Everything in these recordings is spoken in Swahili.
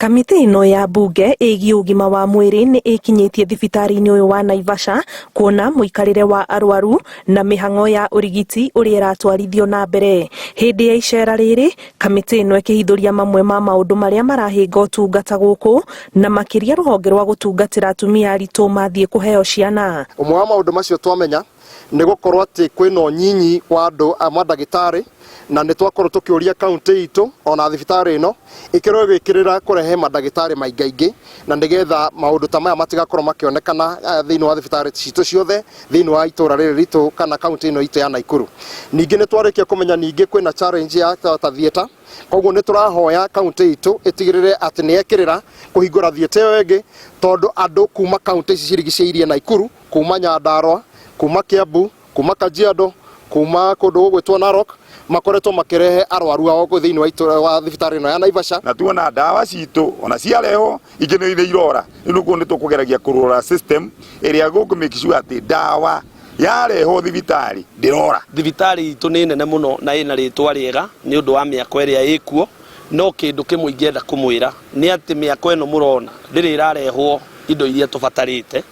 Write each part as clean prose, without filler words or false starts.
Kamiti ino ya bunge ĩgiĩ ũgima wa mwĩrĩ nĩ ĩkinyĩtie thibitarĩ-inĩ ũyũ wa Naivasha kuona mũikarĩre wa arwaru na mĩhang'o ya ũrigiti ũrĩa ĩratwarithio na mbere. Hĩndĩ ya icera rĩrĩ, kamiti ino ĩkĩhithũria mamwe ma maũndũ marĩa marahĩnga ũtungata gũkũ na makĩria rũhonge rwa gũtungatĩra atumia aritũ mathiĩ kũheo ciana. Ũmwe wa maũndũ macio twamenya nĩ gũkorwo atĩ kwĩna ũnyinyi wa andũ a mandagĩtarĩ na nĩ twakorwo tũkĩũria kaunti itũ ona thibitarĩ ĩno ĩkĩrwo gwĩkĩrĩra kũrehe mandagĩtarĩ maingaingĩ na nĩgetha maũndũ ta maya matigakorwo makĩonekana thĩinĩ wa thibitarĩ citũ ciothe thĩinĩ wa itũra rĩrĩ ritũ kana kaunti ĩno itũ ya Naikuru. Ningĩ nĩ twarĩkia kũmenya ningĩ kwĩna challenge ya ta theater, koguo nĩ tũrahoya kaunti itũ ĩtigĩrĩre atĩ nĩ yekĩrĩra kũhingũra theater ĩyo ĩngĩ tondũ andũ kuma kaunti ici cirigicĩirie Naikuru, kuma Nyandarua, kuma Kiambu, kuma Kajiado, kuma kũndũ gũgwĩtwo Narok makoretwo makirehe arwaru ao thĩinĩ wa itũra wa thibitarĩ ĩno ya Naivasha. Na tuona ndawa citũ ona ciareho ingĩ nĩ irora nĩguo nĩ tũkũgeragia kũrora system ĩrĩa gũkũ make sure atĩ ndawa yareho thibitarĩ ndĩrora. Thibitarĩ itũ nĩ nene mũno na ĩna rĩtwa rĩega nĩ ũndũ wa mĩako ĩrĩa ĩkuo, no kĩndũ kĩmwe ingĩenda kũmwĩra nĩ atĩ mĩako ĩno mũrona ndĩrĩ ĩrarehwo indo iria tũbatarĩte,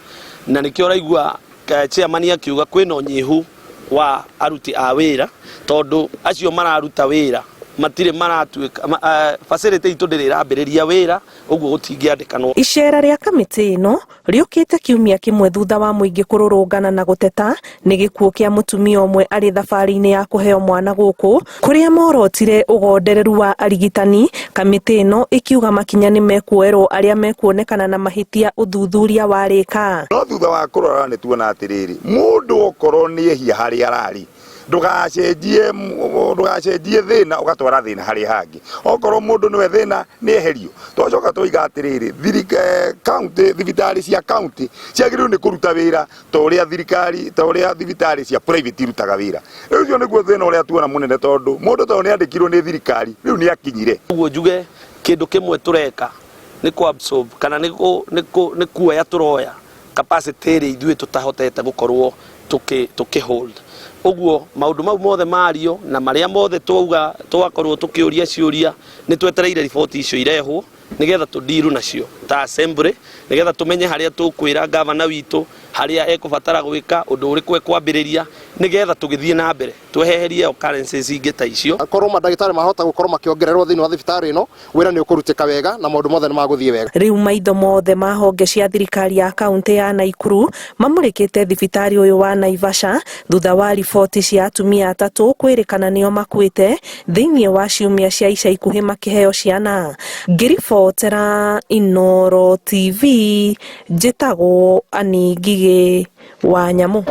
na nĩkĩo ũraigua chairman akiuga kwĩna ũnyihu wa aruti a wĩra tondũ acio mararuta wĩra matirĩ maratuĩka facility itũ ndĩrĩ ĩrambĩrĩria wĩra, ũguo gũtingĩandĩkanwo. Icera rĩa kamiti ĩno rĩũkĩte kiumia kĩmwe thutha wa mũingĩ kũrũrũngana na gũteta nĩ gĩkuũ kĩa mũtumia ũmwe arĩ thabarĩ-inĩ ya kũheo mwana gũkũ, kũrĩa morotire ũgondereru wa arigitani. Kamiti ĩno ĩkiuga makinya nĩ mekuoerwo arĩa mekuonekana na mahĩtia ũthuthuria warĩka. No thutha wa kũrora nĩ tuona atĩrĩrĩ, mũndũ okorwo nĩ ehia harĩa ararĩ ndugacenjie thĩna ugatwara thĩna harĩa hangĩ. Okorwo mũndũ nĩwe thĩna nĩ eherio. Twacoka tũiga atĩrĩrĩ, thibitarĩ cia kaunti ciagĩrĩirwo nĩ kũruta wĩra ta ũrĩa thibitarĩ cia private irutaga wĩra. Ũcio nĩguo thĩna ũrĩa tuona mũnene tondũ mũndũ ta nĩ andĩkirwo nĩ thirikari rĩu nĩ akinyire. Ũguo njuge kĩndũ kĩmwe tũreka nĩ ku-absorb kana nĩ kuoya tũroya capacity ĩrĩa ithuĩ tũtahotete gũkorwo tũkĩhold. Ũguo maũndũ mau mothe mario na marĩa mothe twauga twakorwo tũkĩũria ciũria nĩ twetereire riboti icio irehwo nĩgetha tũdiru nacio ta assembly, nĩgetha tũmenye harĩa tũkwĩra gavana witũ harĩa ekũbatara gwĩka ũndũ ũrĩkũ ekwambĩrĩria nĩgetha tũgĩthiĩ na mbere tweheherie occurrences ingĩ ta icio. Akorwo mandagĩtarĩ mahota gũkorwo makĩongererwo thĩinĩ wa thibitarĩ ĩno, wĩra nĩ ũkũrutĩka wega na maũndũ mothe nĩ magũthiĩ wega. Rĩu maitho mothe ma honge cia thirikari ya kaunti ya Naikuru mamũrĩkĩte thibitarĩ ũyũ wa Naivasha thutha wa riboti cia atumia atatũ kwĩrĩkana nĩo makuĩte thĩinĩ wa ciumia cia ica ikuhĩ makĩheo ciana. Ngĩribotera Inooro TV, njĩtagwo Anĩ Ngigĩ wa Nyamũ.